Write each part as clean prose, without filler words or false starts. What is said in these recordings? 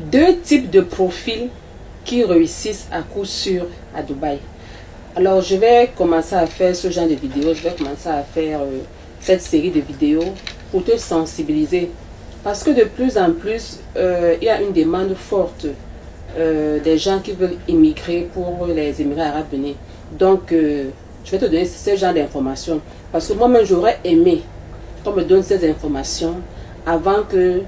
Deux types de profils qui réussissent à coup sûr à Dubaï. Alors, je vais commencer à faire ce genre de vidéos. Je vais commencer à faire cette série de vidéos pour te sensibiliser. Parce que de plus en plus, il y a une demande forte des gens qui veulent immigrer pour les Émirats Arabes Unis. Donc, je vais te donner ce genre d'informations. Parce que moi-même, j'aurais aimé qu'on me donne ces informations avant que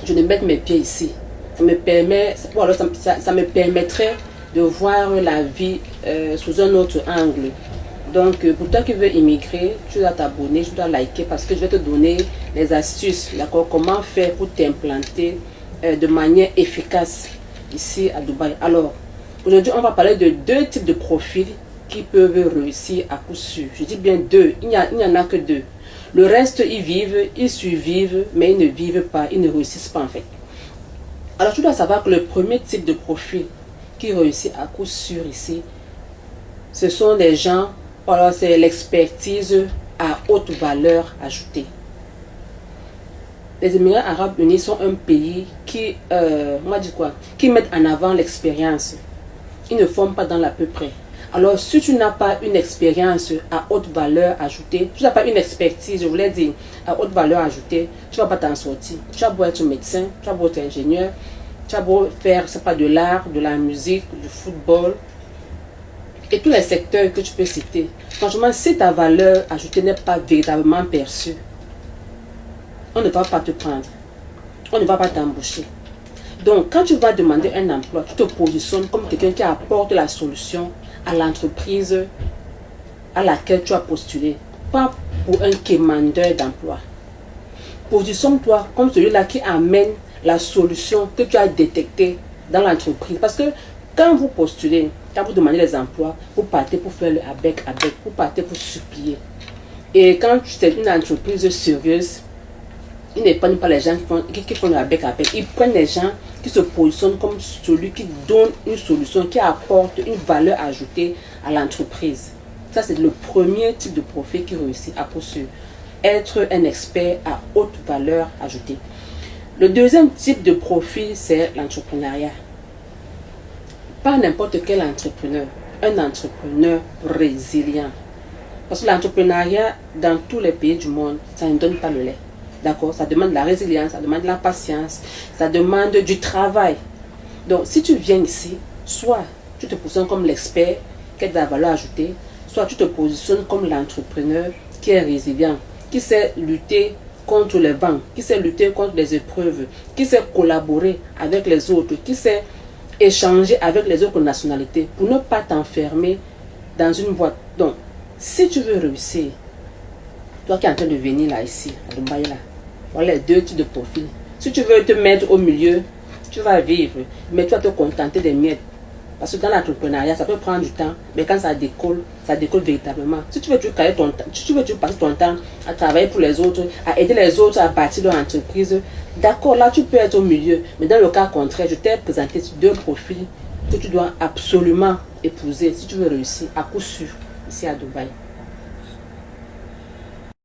je ne mette mes pieds ici. Ça me permet, ou alors ça me permettrait de voir la vie sous un autre angle. Donc, pour toi qui veux immigrer, tu dois t'abonner, tu dois liker parce que je vais te donner les astuces, d'accord, comment faire pour t'implanter de manière efficace ici à Dubaï. Alors, aujourd'hui, on va parler de deux types de profils qui peuvent réussir à coup sûr. Je dis bien deux, il n'y en a que deux. Le reste, ils vivent, ils survivent, mais ils ne vivent pas, ils ne réussissent pas en fait. Alors, tu dois savoir que le premier type de profil qui réussit à coup sûr ici, ce sont des gens, alors c'est l'expertise à haute valeur ajoutée. Les Émirats Arabes Unis sont un pays qui, qui mettent en avant l'expérience. Ils ne forment pas dans l'à peu près. Alors, si tu n'as pas une expérience à haute valeur ajoutée, tu n'as pas une expertise, je voulais dire, à haute valeur ajoutée, tu ne vas pas t'en sortir. Tu vas beau être médecin, tu vas beau être ingénieur, tu vas beau faire, c'est pas de l'art, de la musique, du football, et tous les secteurs que tu peux citer. Franchement, si ta valeur ajoutée n'est pas véritablement perçue, on ne va pas te prendre. On ne va pas t'embaucher. Donc, quand tu vas demander un emploi, tu te positionnes comme quelqu'un qui apporte la solution à l'entreprise à laquelle tu as postulé. Pas pour un quémandeur d'emploi. Positionne-toi comme celui-là qui amène la solution que tu as détectée dans l'entreprise. Parce que quand vous postulez, quand vous demandez les emplois, vous partez pour faire le avec, vous partez pour supplier. Et quand c'est une entreprise sérieuse, ils ne prennent pas les gens qui font le avec. Ils prennent les gens qui se positionnent comme celui qui donne une solution, qui apporte une valeur ajoutée à l'entreprise. Ça, c'est le premier type de profil qui réussit à poursuivre. Être un expert à haute valeur ajoutée. Le deuxième type de profil, c'est l'entrepreneuriat. Pas n'importe quel entrepreneur. Un entrepreneur résilient. Parce que l'entrepreneuriat, dans tous les pays du monde, ça ne donne pas le lait. D'accord? Ça demande de la résilience, ça demande de la patience, ça demande du travail. Donc, si tu viens ici, soit tu te positionnes comme l'expert qui a de la valeur ajoutée, soit tu te positionnes comme l'entrepreneur qui est résilient, qui sait lutter contre les vents, qui sait lutter contre les épreuves, qui sait collaborer avec les autres, qui sait échanger avec les autres nationalités pour ne pas t'enfermer dans une boîte. Donc, si tu veux réussir, toi qui es en train de venir là, ici, à Dubaï, là, voilà les deux types de profils. Si tu veux te mettre au milieu, tu vas vivre, mais tu vas te contenter des miettes. Parce que dans l'entrepreneuriat, ça peut prendre du temps, mais quand ça décolle véritablement. Si tu veux passer ton temps à travailler pour les autres, à aider les autres à bâtir leur entreprise, d'accord, là tu peux être au milieu. Mais dans le cas contraire, je t'ai présenté deux profils que tu dois absolument épouser si tu veux réussir à coup sûr ici à Dubaï.